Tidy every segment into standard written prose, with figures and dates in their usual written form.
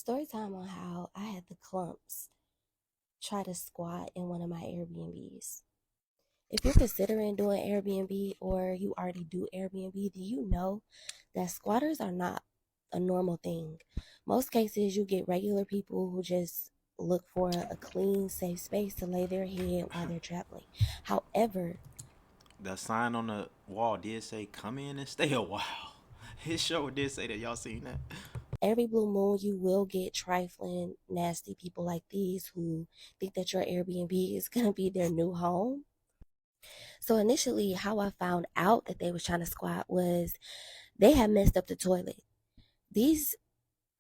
Story time on how I had the clumps try to squat in one of my Airbnbs. If you're considering doing Airbnb or you already do Airbnb, do you know that squatters are not a normal thing? Most cases, you get regular people who just look for a clean, safe space to lay their head while they're traveling. However, The sign on the wall did say "Come in and stay a while." His show did say that. Y'all seen that? every blue moon, you will get trifling, nasty people like these who think that your Airbnb is going to be their new home. So initially, how I found out that they was trying to squat was they had messed up the toilet. These,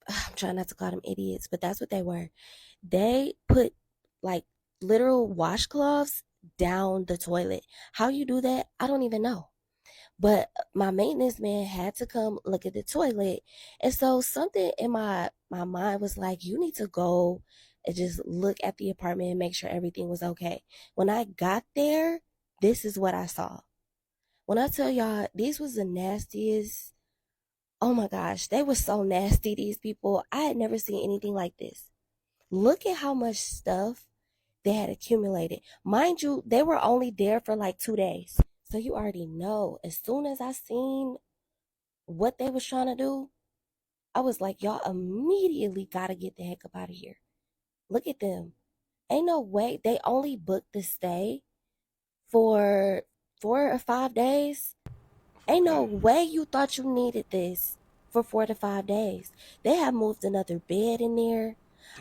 I'm trying not to call them idiots, but that's what they were. They put like literal washcloths down the toilet. How you do that, I don't even know. But my maintenance man had to come look at the toilet. And so something in my mind was like, you need to go and just look at the apartment and make sure everything was okay. When I got there, this is what I saw. When I tell y'all, these was the nastiest. Oh my gosh, they were so nasty, these people. I had never seen anything like this. Look at how much stuff they had accumulated. Mind you, they were only there for like 2 days. So you already know, as soon as I seen what they was trying to do, I was like, y'all immediately gotta get the heck up out of here. Look at them. Ain't no way they only booked the stay for 4 or 5 days. Ain't no Okay. way you thought you needed this for 4 to 5 days. They have moved another bed in there.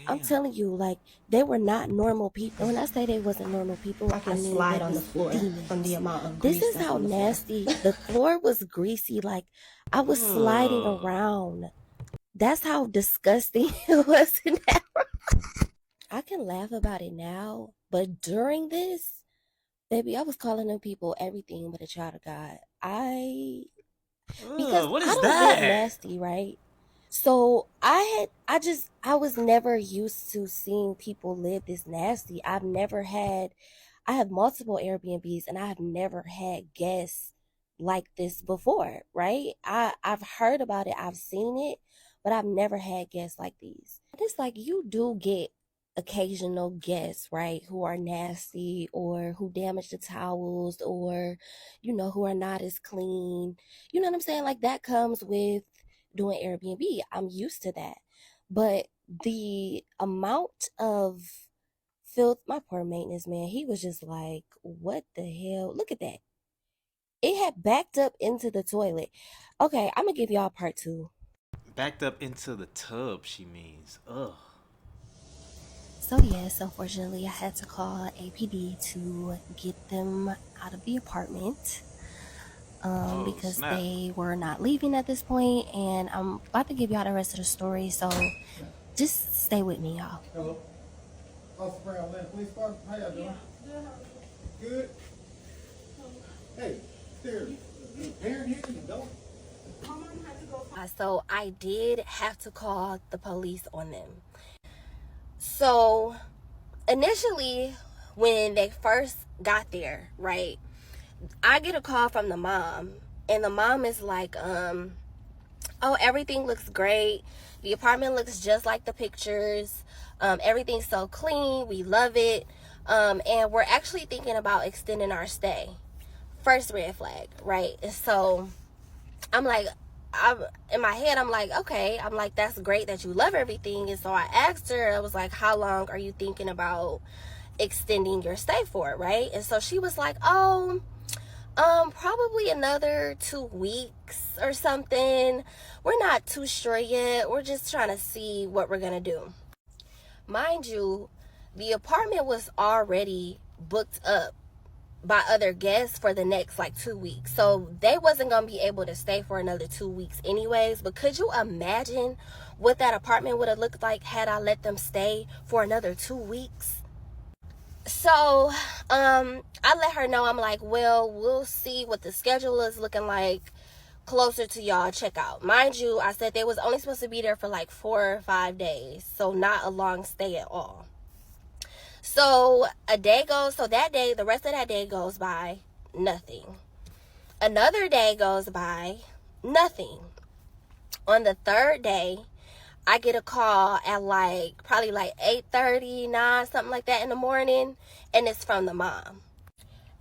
I'm Damn. telling you, like, they were not normal people. And when I say they wasn't normal I people, I can mean they slide on the was floor from the demons. amount of This grease is that's how on the floor. nasty the floor was greasy. Like, I was sliding Ugh. around. That's how disgusting it was in that. I can laugh about it now, but during this, baby, I was calling them people everything but a child of God. Because What I is don't get that? nasty, right? So I was never used to seeing people live this nasty. I have multiple Airbnbs and I have never had guests like this before, right? I've heard about it, I've seen it, but I've never had guests like these. And it's like you do get occasional guests, right, who are nasty or who damage the towels or who are not as clean. You know what I'm saying? Like that comes with doing Airbnb. I'm used to that. But the amount of filth, my poor maintenance man, he was just like, what the hell? Look at that. It had backed up into the toilet. Okay, I'm gonna give y'all part two. Backed up into the tub. She means. Ugh. So yes, unfortunately I had to call APD to get them out of the apartment. Oh Because snap. they were not leaving at this point, and I'm about to give y'all the rest of the story. So just stay with me, y'all. Hello. Officer Brown, Land Police Department. How y'all doing? Good. Hey, there's a parent here. You don't. So I did have to call the police on them. So initially, when they first got there, right, I get a call from the mom, and the mom is like, oh, everything looks great. The apartment looks just like the pictures. Everything's so clean. We love it. And we're actually thinking about extending our stay. First red flag, right? And so I'm like, in my head, I'm like, okay. I'm like, that's great that you love everything. And so I asked her, I was like, how long are you thinking about extending your stay for, right? And so she was like, oh, probably another 2 weeks or something. We're not too sure yet. We're just trying to see what we're gonna do. Mind you, the apartment was already booked up by other guests for the next like 2 weeks. So they wasn't gonna be able to stay for another 2 weeks anyways. But could you imagine what that apartment would have looked like had I let them stay for another 2 weeks? So I let her know, I'm like, well, we'll see what the schedule is looking like closer to y'all checkout. Mind you, I said they was only supposed to be there for like 4 or 5 days, so not a long stay at all. So a day goes, so that day, the rest of that day goes by, nothing. Another day goes by, nothing. On the third day, I get a call at like probably like 8:39, something like that in the morning, and it's from the mom.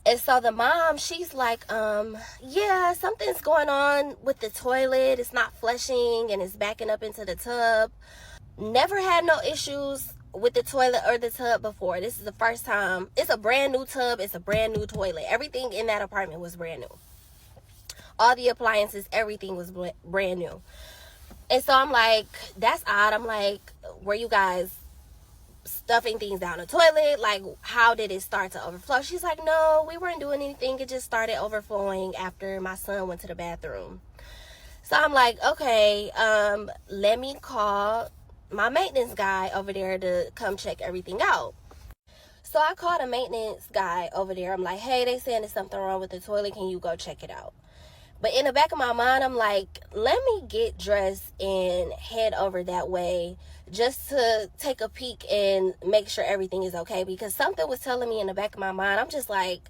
And so the mom, she's like, yeah, something's going on with the toilet. It's not flushing and it's backing up into the tub. Never had no issues with the toilet or the tub before. This is the first time. It's a brand new tub. It's a brand new toilet. Everything in that apartment was brand new. All the appliances, everything was brand new. And so I'm like, that's odd. I'm like, were you guys stuffing things down the toilet? Like, how did it start to overflow? She's like, no, we weren't doing anything. It just started overflowing after my son went to the bathroom. So I'm like, okay, let me call my maintenance guy over there to come check everything out. So I called a maintenance guy over there. I'm like, hey, they saying there's something wrong with the toilet. Can you go check it out? But in the back of my mind, I'm like, let me get dressed and head over that way just to take a peek and make sure everything is okay. Because something was telling me in the back of my mind, I'm just like,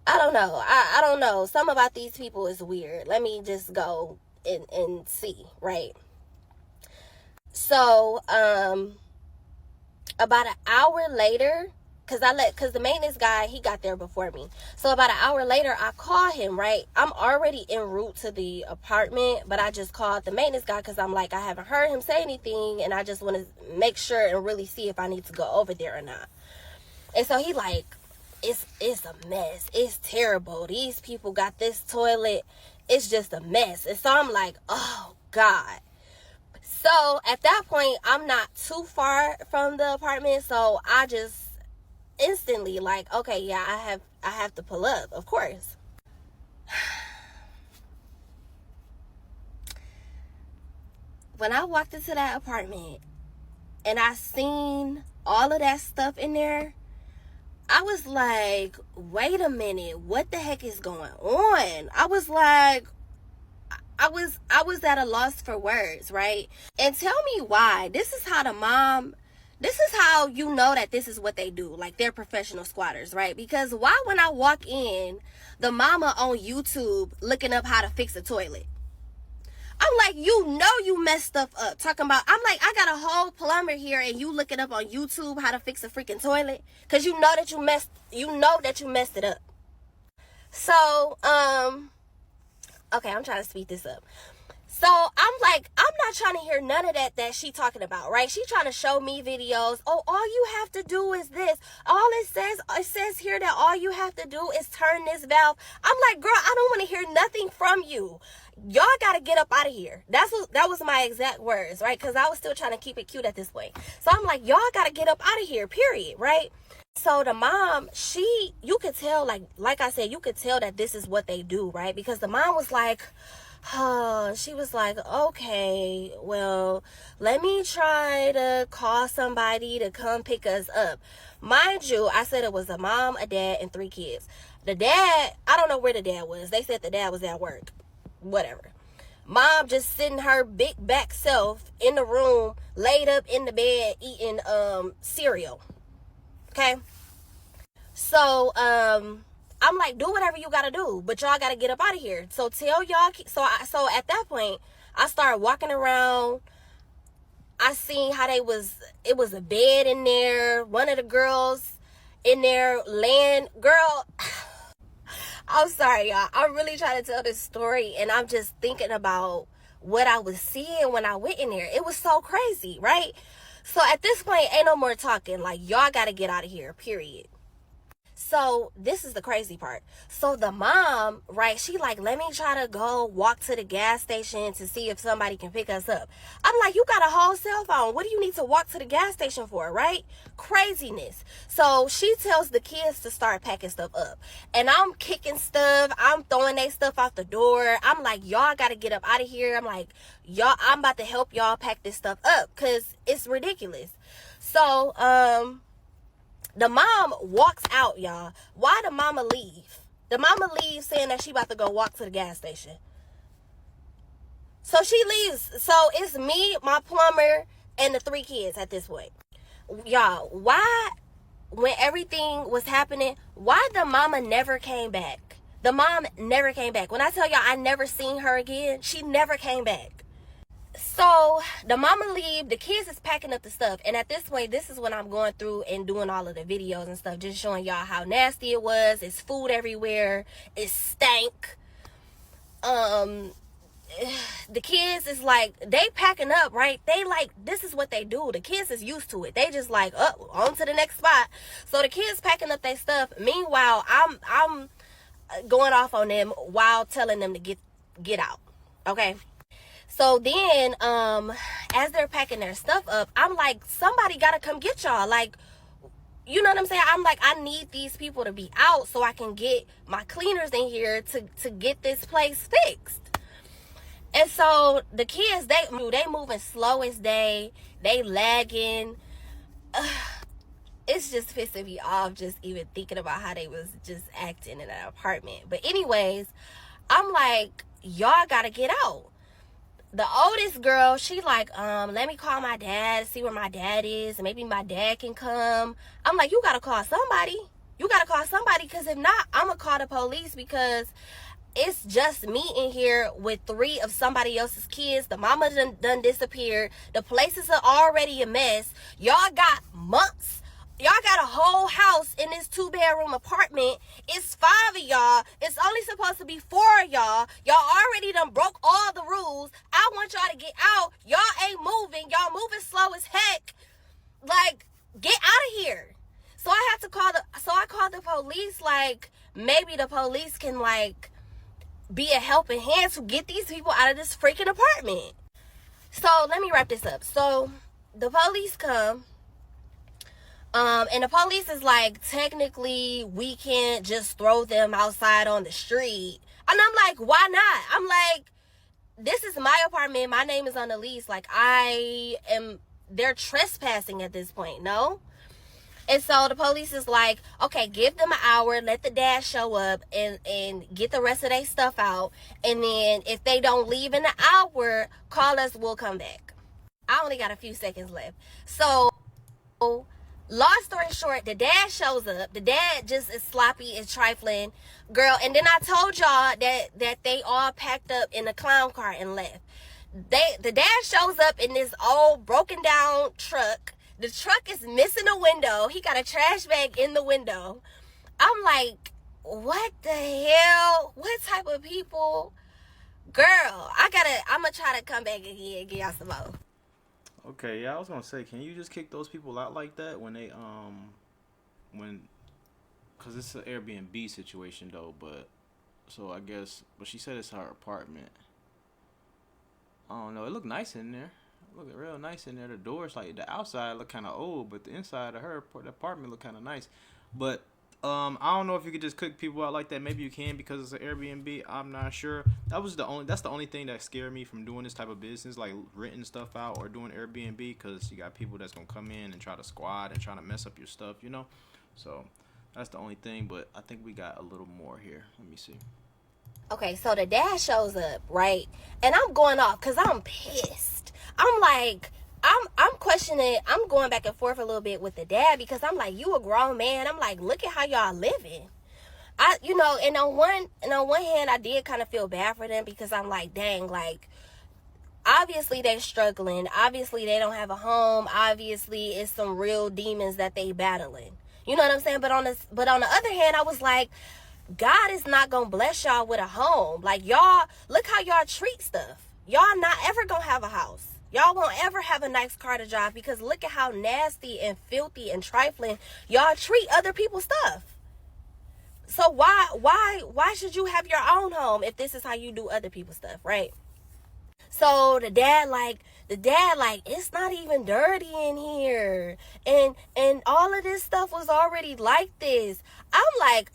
I don't know. I don't know. Something about these people is weird. Let me just go and see, right? So, about an hour later, because the maintenance guy, he got there before me. So about an hour later, I call him, right? I'm already en route to the apartment, but I just called the maintenance guy because I'm like, I haven't heard him say anything, and I just want to make sure and really see if I need to go over there or not. And so he like, it's a mess. It's terrible. These people got this toilet. It's just a mess. And so I'm like, oh, God. So at that point, I'm not too far from the apartment, so I just instantly like, okay, yeah, I have to pull up, of course. When I walked into that apartment and I seen all of that stuff in there, I was like, wait a minute, what the heck is going on? I was like, I was at a loss for words, right? And tell me why. This is how you know that this is what they do. Like, they're professional squatters, right? Because why, when I walk in, the mama on YouTube looking up how to fix a toilet? I'm like, you know you messed stuff up. I'm like, I got a whole plumber here and you looking up on YouTube how to fix a freaking toilet? Because you know that you messed it up. So, okay, I'm trying to speed this up. So I'm like, I'm not trying to hear none of that she talking about, right? She trying to show me videos. Oh, all you have to do is this. It says here that all you have to do is turn this valve. I'm like, girl, I don't want to hear nothing from you. Y'all got to get up out of here. That was my exact words, right? Because I was still trying to keep it cute at this point. So I'm like, y'all got to get up out of here, period, right? So the mom, you could tell, like I said, you could tell that this is what they do, right? Because the mom was like, she was like, okay, well, let me try to call somebody to come pick us up. Mind you, I said it was a mom, a dad, and 3 kids. The dad, I don't know where the dad was. They said the dad was at work. Whatever. Mom just sitting her big back self in the room, laid up in the bed, eating cereal. Okay? So, I'm like, do whatever you gotta do, but y'all gotta get up out of here. So tell y'all. So at that point, I started walking around. I seen how it was a bed in there. One of the girls in there laying. Girl, I'm sorry, y'all. I'm really trying to tell this story, and I'm just thinking about what I was seeing when I went in there. It was so crazy, right? So at this point, ain't no more talking. Like, y'all gotta get out of here, period. So this is the crazy part. So the mom, right, she like, let me try to go walk to the gas station to see if somebody can pick us up. I'm like, you got a whole cell phone. What do you need to walk to the gas station for, right? Craziness. So she tells the kids to start packing stuff up. And I'm kicking stuff. I'm throwing their stuff out the door. I'm like, y'all got to get up out of here. I'm like, I'm about to help y'all pack this stuff up because it's ridiculous. So, the mom walks out, y'all. Why the mama leave? The mama leaves saying that she about to go walk to the gas station. So she leaves. So it's me, my plumber, and the 3 kids at this point. Y'all, why, when everything was happening, why the mama never came back? The mom never came back. When I tell y'all I never seen her again, she never came back. So the mama leave, the kids is packing up the stuff, and at this point, this is when I'm going through and doing all of the videos and stuff, just showing y'all how nasty it was. It's food everywhere. It stank. The kids is like, they packing up, right? They like, this is what they do. The kids is used to it. They just like, on to the next spot. So the kids packing up their stuff. Meanwhile, I'm going off on them while telling them to get out. Okay. So then, as they're packing their stuff up, I'm like, somebody gotta come get y'all. Like, you know what I'm saying? I'm like, I need these people to be out so I can get my cleaners in here to get this place fixed. And so the kids, they moving slow as they lagging. It's just pissing me off just even thinking about how they was just acting in that apartment. But anyways, I'm like, y'all gotta get out. The oldest girl, she like, let me call my dad, see where my dad is, and maybe my dad can come. I'm like, you gotta call somebody. You gotta call somebody, because if not, I'm gonna call the police, because it's just me in here with 3 of somebody else's kids. The mama done disappeared. The places are already a mess. Y'all got months. Y'all got a whole house in this 2-bedroom apartment. It's 5 of y'all. It's only supposed to be 4 of y'all. Y'all already done broke all the rules. I want y'all to get out. Y'all ain't moving. Y'all moving slow as heck. Like, get out of here. So I called the police. Like, maybe the police can like be a helping hand to get these people out of this freaking apartment. So let me wrap this up. So the police come. And the police is like, technically, we can't just throw them outside on the street. And I'm like, why not? I'm like, this is my apartment. My name is on the lease. Like, they're trespassing at this point, no? And so the police is like, okay, give them an hour, let the dad show up and get the rest of their stuff out. And then if they don't leave in an hour, call us, we'll come back. I only got a few seconds left. So, long story short, the dad shows up. The dad just is sloppy and trifling, girl. And then I told y'all that they all packed up in a clown car and left. The dad shows up in this old broken down truck. The truck is missing a window. He got a trash bag in the window. I'm like, what the hell? What type of people? Girl, I'm gonna try to come back again and get y'all some more. Okay, yeah, I was gonna say, can you just kick those people out like that when they cause it's an Airbnb situation though, but so I guess, but she said it's her apartment. I don't know. It looked nice in there. It looked real nice in there. The doors, like the outside look kind of old, but the inside of the apartment looked kind of nice. But I don't know if you could just kick people out like that. Maybe you can because it's an Airbnb. I'm not sure. That's the only thing that scared me from doing this type of business, like renting stuff out or doing Airbnb, because you got people that's gonna come in and try to squat and try to mess up your stuff, you know. So that's the only thing. But I think we got a little more here. Let me see. Okay, so the dad shows up, right? And I'm going off because I'm pissed. I'm like, I'm questioning. I'm going back and forth a little bit with the dad because I'm like, you a grown man. I'm like, look at how y'all living. And on one hand, I did kind of feel bad for them because I'm like, dang, like, obviously they're struggling. Obviously they don't have a home. Obviously it's some real demons that they battling. You know what I'm saying? But on the other hand, I was like, God is not gonna bless y'all with a home. Like, y'all, look how y'all treat stuff. Y'all not ever gonna have a house. Y'all won't ever have a nice car to drive because look at how nasty and filthy and trifling y'all treat other people's stuff. So why should you have your own home if this is how you do other people's stuff, right? So the dad like, it's not even dirty in here. And all of this stuff was already like this. I'm like,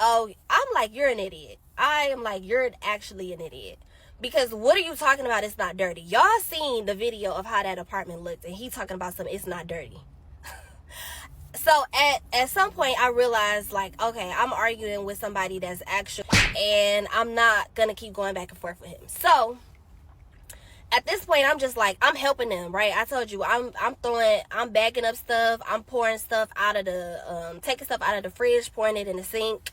you're an idiot. I am like, you're actually an idiot. Because what are you talking about? It's not dirty. Y'all seen the video of how that apartment looked, and he talking about something, it's not dirty. So at some point I realized, like, okay, I'm arguing with somebody that's actually, and I'm not gonna keep going back and forth with him. So at this point, I'm just like, I'm helping them, right? I told you, I'm bagging up stuff. I'm pouring stuff out of taking stuff out of the fridge, pouring it in the sink.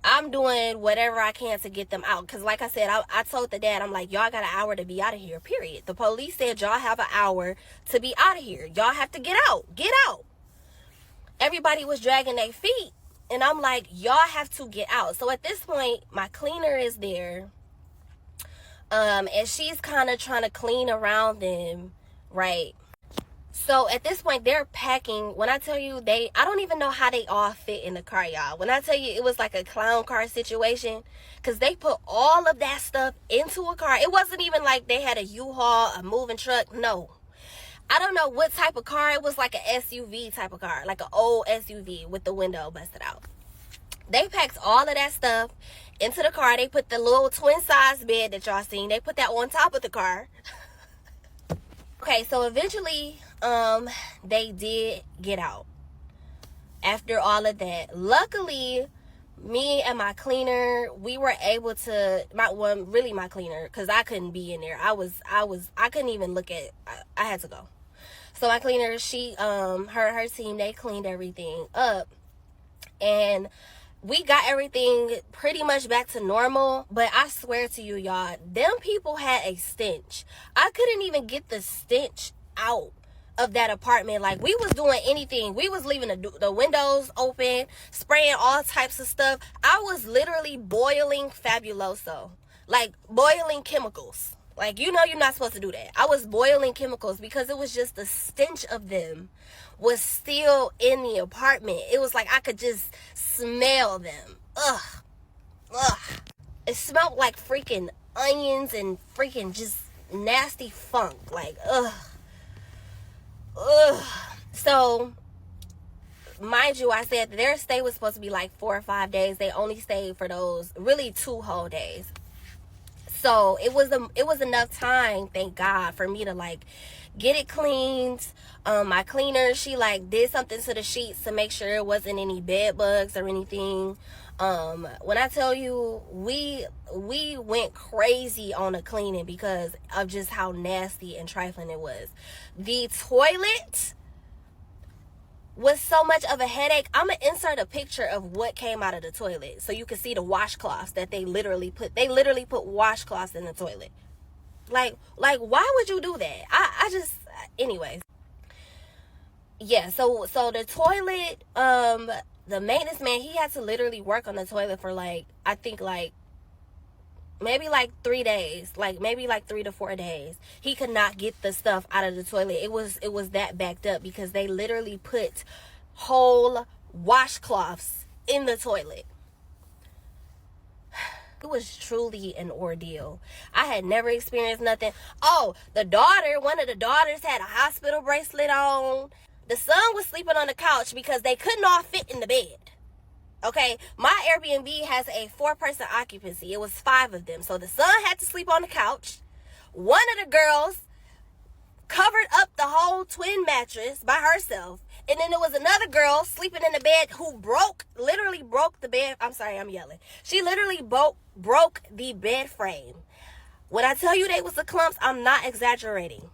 I'm doing whatever I can to get them out. Because like I said, I told the dad, I'm like, y'all got an hour to be out of here, period. The police said y'all have an hour to be out of here. Y'all have to get out. Get out. Everybody was dragging their feet. And I'm like, y'all have to get out. So at this point, my cleaner is there. And she's kind of trying to clean around them, right? So at this point, they're packing. When I tell you I don't even know how they all fit in the car, y'all. When I tell you it was like a clown car situation, because they put all of that stuff into a car. It wasn't even like they had a U-Haul, a moving truck. No. I don't know what type of car. It was like an SUV type of car, like an old SUV with the window busted out. They packed all of that stuff into the car. They put the little twin size bed that y'all seen. They put that on top of the car. Okay, so eventually, they did get out. After all of that, luckily, me and my cleaner, we were able to, my cleaner, because I couldn't be in there. I couldn't even look at, I had to go. So my cleaner, she, her team, they cleaned everything up, and we got everything pretty much back to normal. But I swear to you, y'all, them people had a stench. I couldn't even get the stench out of that apartment. Like, we was doing anything. We was leaving the windows open, spraying all types of stuff. I was literally boiling Fabuloso, like boiling chemicals. Like, you know, you're not supposed to do that. I was boiling chemicals because it was just the stench of them was still in the apartment. It was like I could just smell them. Ugh. Ugh. It smelled like freaking onions and freaking just nasty funk. Like, ugh. Ugh. So, mind you, I said their stay was supposed to be like 4 or 5 days. They only stayed for those, really 2 whole days. So it was enough time, thank God, for me to like get it cleaned. My cleaner, she like did something to the sheets to make sure it wasn't any bed bugs or anything. When I tell you, we went crazy on the cleaning because of just how nasty and trifling it was. The toilet was so much of a headache. I'm gonna insert a picture of what came out of the toilet so you can see the washcloths that they literally put washcloths in the toilet. Like why would you do that? I just, anyways. Yeah, so the toilet, the maintenance man, he had to literally work on the toilet for like, I think like maybe like 3 days, like maybe like 3 to 4 days. He could not get the stuff out of the toilet. It was that backed up because they literally put whole washcloths in the toilet. It was truly an ordeal. I had never experienced nothing. Oh, one of the daughters had a hospital bracelet on. The son was sleeping on the couch because they couldn't all fit in the bed. Okay, my Airbnb has a 4-person occupancy. It was 5 of them. So the son had to sleep on the couch. One of the girls covered up the whole twin mattress by herself. And then there was another girl sleeping in the bed who literally broke the bed. I'm sorry, I'm yelling. She literally broke the bed frame. When I tell you they was the clumps, I'm not exaggerating.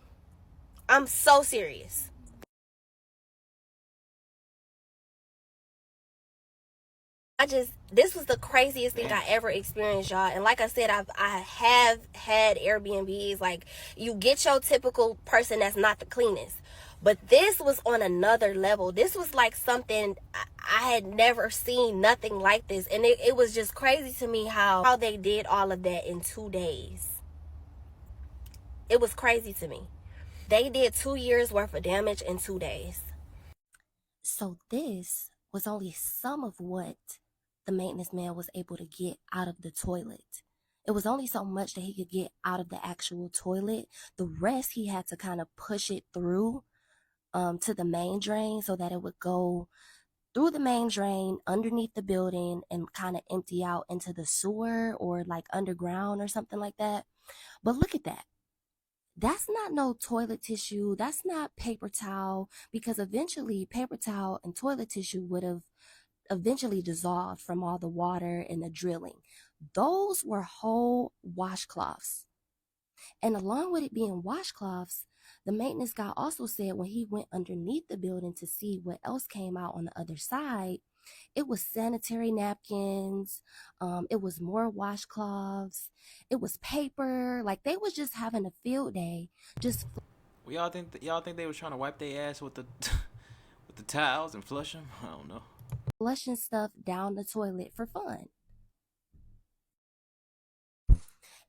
I'm so serious. This was the craziest thing I ever experienced, y'all. And like I said, I have had Airbnbs. Like, you get your typical person that's not the cleanest. But this was on another level. This was like something I had never seen, nothing like this. And it was just crazy to me how they did all of that in 2 days. It was crazy to me. They did 2 years worth of damage in 2 days. So this was only some of what the maintenance man was able to get out of the toilet. It was only so much that he could get out of the actual toilet. The rest, he had to kind of push it through to the main drain so that it would go through the main drain underneath the building and kind of empty out into the sewer or like underground or something like that. But look at that. That's not no toilet tissue. That's not paper towel, because eventually paper towel and toilet tissue would have eventually dissolved from all the water and the drilling. Those were whole washcloths. And along with it being washcloths, the maintenance guy also said when he went underneath the building to see what else came out on the other side, It was sanitary napkins. It was more washcloths. It was paper. Like they was just having a field day. Just Well, y'all think they was trying to wipe their ass with the with the towels and flush them? I don't know. flushing stuff down the toilet for fun.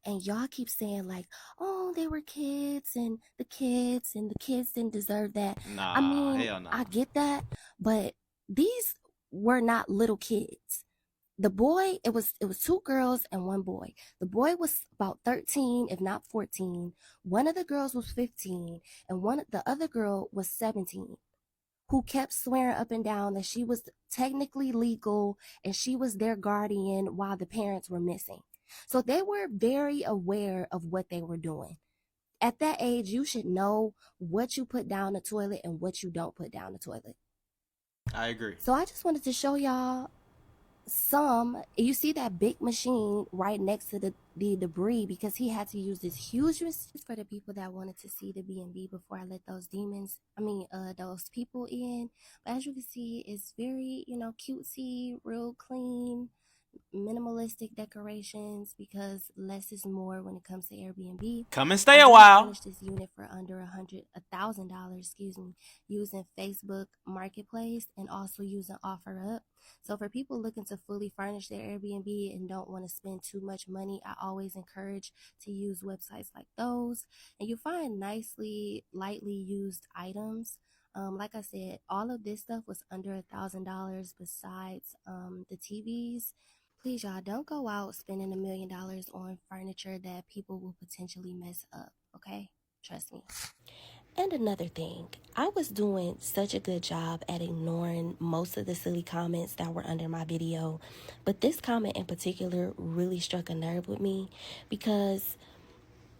And y'all keep saying like, oh, they were kids and the kids didn't deserve that. I Nah, mean, hell nah. I get that, but these were not little kids. The boy, it was two girls and one boy. The boy was about 13, if not 14. One of the girls was 15, and the other girl was 17, who kept swearing up and down that she was technically legal and she was their guardian while the parents were missing. So they were very aware of what they were doing. At that age, you should know what you put down the toilet and what you don't put down the toilet. I agree. So I just wanted to show y'all you see that big machine right next to the debris, because he had to use this huge for the people that wanted to see the B&B before I let those those people in. But as you can see, it's very, cutesy, real clean, minimalistic decorations, because less is more when it comes to Airbnb. Come and stay I a did while. furnish this unit for under $1,000, using Facebook Marketplace and also using OfferUp. So for people looking to fully furnish their Airbnb and don't want to spend too much money, I always encourage to use websites like those. And you find nicely, lightly used items. Like I said, all of this stuff was under $1,000 besides the TVs. Please, y'all, don't go out spending $1 million on furniture that people will potentially mess up, okay? Trust me. And another thing, I was doing such a good job at ignoring most of the silly comments that were under my video, but this comment in particular really struck a nerve with me, because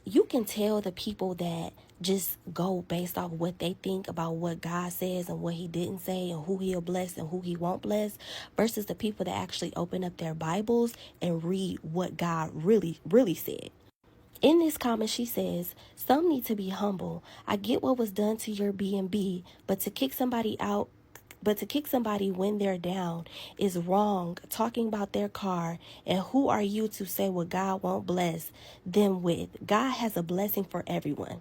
you can tell the people that just go based off what they think about what God says and what he didn't say and who he'll bless and who he won't bless, versus the people that actually open up their Bibles and read what God really, really said. In this comment, she says, some need to be humble. I get what was done to your B&B, but to kick somebody when they're down is wrong. Talking about their car, and who are you to say what God won't bless them with? God has a blessing for everyone.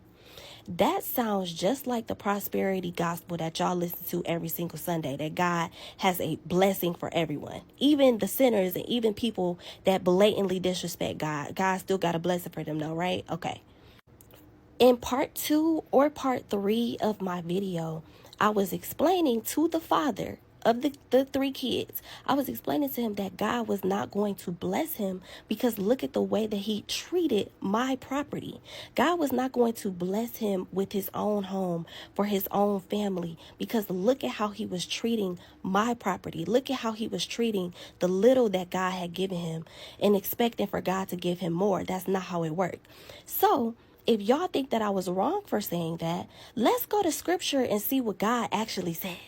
That sounds just like the prosperity gospel that y'all listen to every single Sunday, that God has a blessing for everyone. Even the sinners and even people that blatantly disrespect God, God still got a blessing for them though, right? Okay. In part 2 or part 3 of my video, I was explaining to the father of the 3 kids, I was explaining to him that God was not going to bless him because look at the way that he treated my property. God was not going to bless him with his own home for his own family because look at how he was treating my property. Look at how he was treating the little that God had given him and expecting for God to give him more. That's not how it worked. So if y'all think that I was wrong for saying that, let's go to scripture and see what God actually says.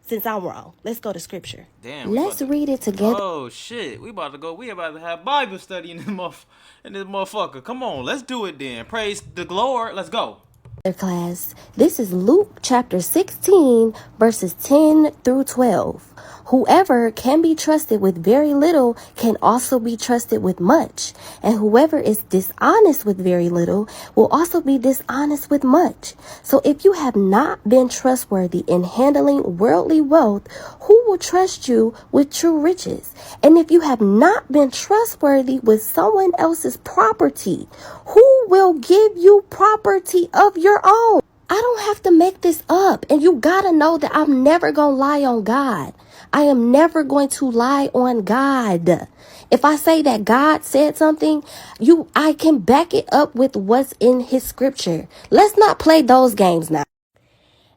Since I'm wrong, let's go to scripture. Damn, Let's read it together. Oh shit, we about to go. We about to have Bible study in this motherfucker. Come on, let's do it then. Praise the Lord. Let's go. Class. This is Luke chapter 16, verses 10 through 12. Whoever can be trusted with very little can also be trusted with much. And whoever is dishonest with very little will also be dishonest with much. So if you have not been trustworthy in handling worldly wealth, who will trust you with true riches? And if you have not been trustworthy with someone else's property, who will give you property of your own? I don't have to make this up. And you gotta know that I'm never gonna lie on God. I am never going to lie on God. If I say that God said something, I can back it up with what's in his scripture. Let's not play those games now.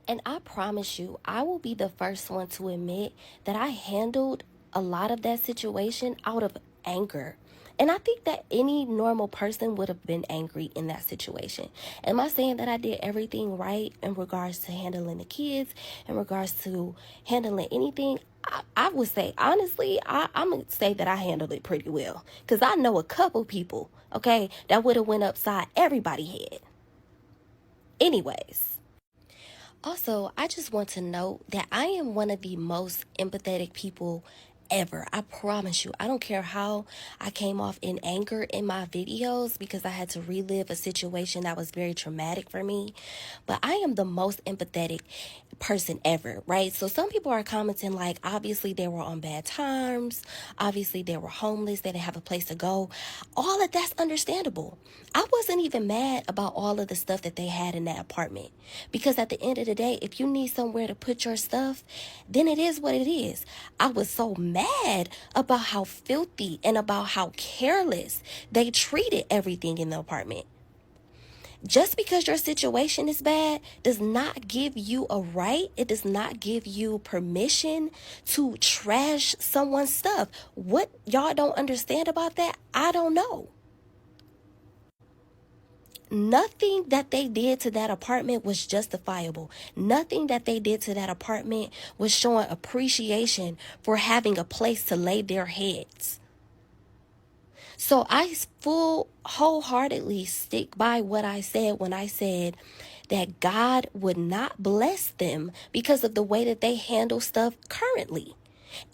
And I promise you, I will be the first one to admit that I handled a lot of that situation out of anger. And I think that any normal person would have been angry in that situation. Am I saying that I did everything right in regards to handling the kids, in regards to handling anything? I would say, honestly, I'm going to say that I handled it pretty well. Because I know a couple people, okay, that would have went upside everybody's head. Anyways. Also, I just want to note that I am one of the most empathetic people ever. I promise you. I don't care how I came off in anger in my videos because I had to relive a situation that was very traumatic for me. But I am the most empathetic person ever, right? So some people are commenting like, obviously they were on bad times. Obviously they were homeless. They didn't have a place to go. All of that's understandable. I wasn't even mad about all of the stuff that they had in that apartment. Because at the end of the day, if you need somewhere to put your stuff, then it is what it is. I was so mad about how filthy and about how careless they treated everything in the apartment. Just because your situation is bad does not give you a right. It does not give you permission to trash someone's stuff. What y'all don't understand about that, I don't know. Nothing that they did to that apartment was justifiable. Nothing that they did to that apartment was showing appreciation for having a place to lay their heads. So I wholeheartedly stick by what I said when I said that God would not bless them because of the way that they handle stuff currently.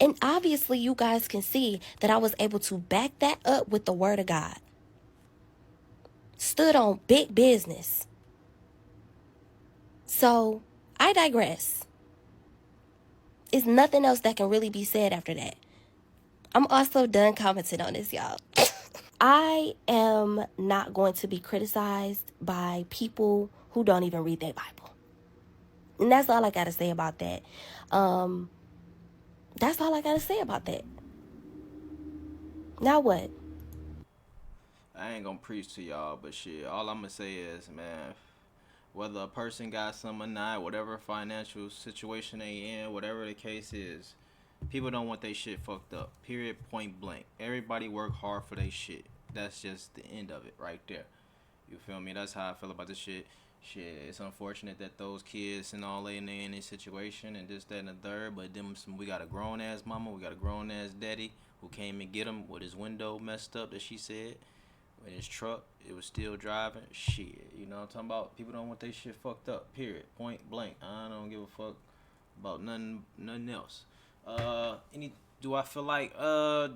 And obviously you guys can see that I was able to back that up with the word of God. Stood on big business. So I digress. It's nothing else that can really be said after that. I'm also done commenting on this, y'all. I am not going to be criticized by people who don't even read their Bible. And that's all I got to say about that. That's all I got to say about that. Now what? I ain't gonna preach to y'all, but shit, all I'm gonna say is, man, whether a person got some or not, whatever financial situation they in, whatever the case is, people don't want their shit fucked up. Period. Point blank. Everybody work hard for their shit. That's just the end of it right there. You feel me? That's how I feel about this shit. Shit, it's unfortunate that those kids and all they in this situation and this, that, and the third. But we got a grown ass mama, we got a grown ass daddy who came and get him with his window messed up, that she said, in his truck. It was still driving. Shit, you know what I'm talking about? People don't want their shit fucked up. Period. Point blank. I don't give a fuck about nothing else. Do I feel like I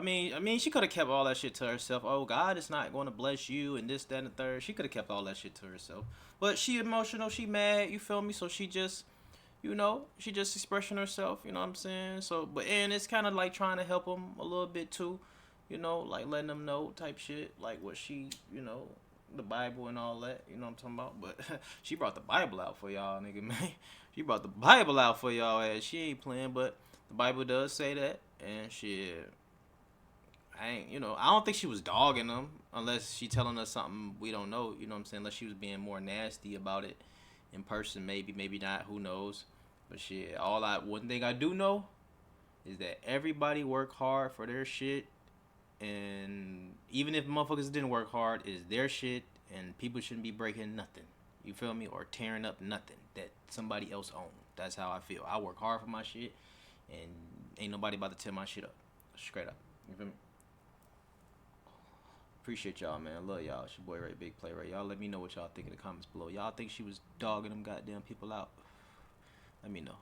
mean she could have kept all that shit to herself. Oh, God is not going to bless you and this, that, and the third. She could have kept all that shit to herself. But she emotional, she mad, you feel me? So she just, she just expressing herself, you know what I'm saying? So and it's kind of like trying to help them a little bit too, like letting them know type shit, like what she, the Bible and all that, you know what I'm talking about? But she brought the Bible out for y'all, nigga, man. She brought the Bible out for y'all ass. She ain't playing, but the Bible does say that, and shit. I don't think she was dogging them unless she telling us something we don't know, you know what I'm saying? Unless she was being more nasty about it in person, maybe not, who knows? But shit, one thing I do know is that everybody work hard for their shit, and even if motherfuckers didn't work hard, it's their shit, and people shouldn't be breaking nothing. You feel me? Or tearing up nothing that somebody else owns. That's how I feel. I work hard for my shit, and ain't nobody about to tear my shit up. Straight up. You feel me? Appreciate y'all, man. Love y'all. It's your boy Ray, Big Play Ray. Y'all let me know what y'all think in the comments below. Y'all think she was dogging them goddamn people out? Let me know.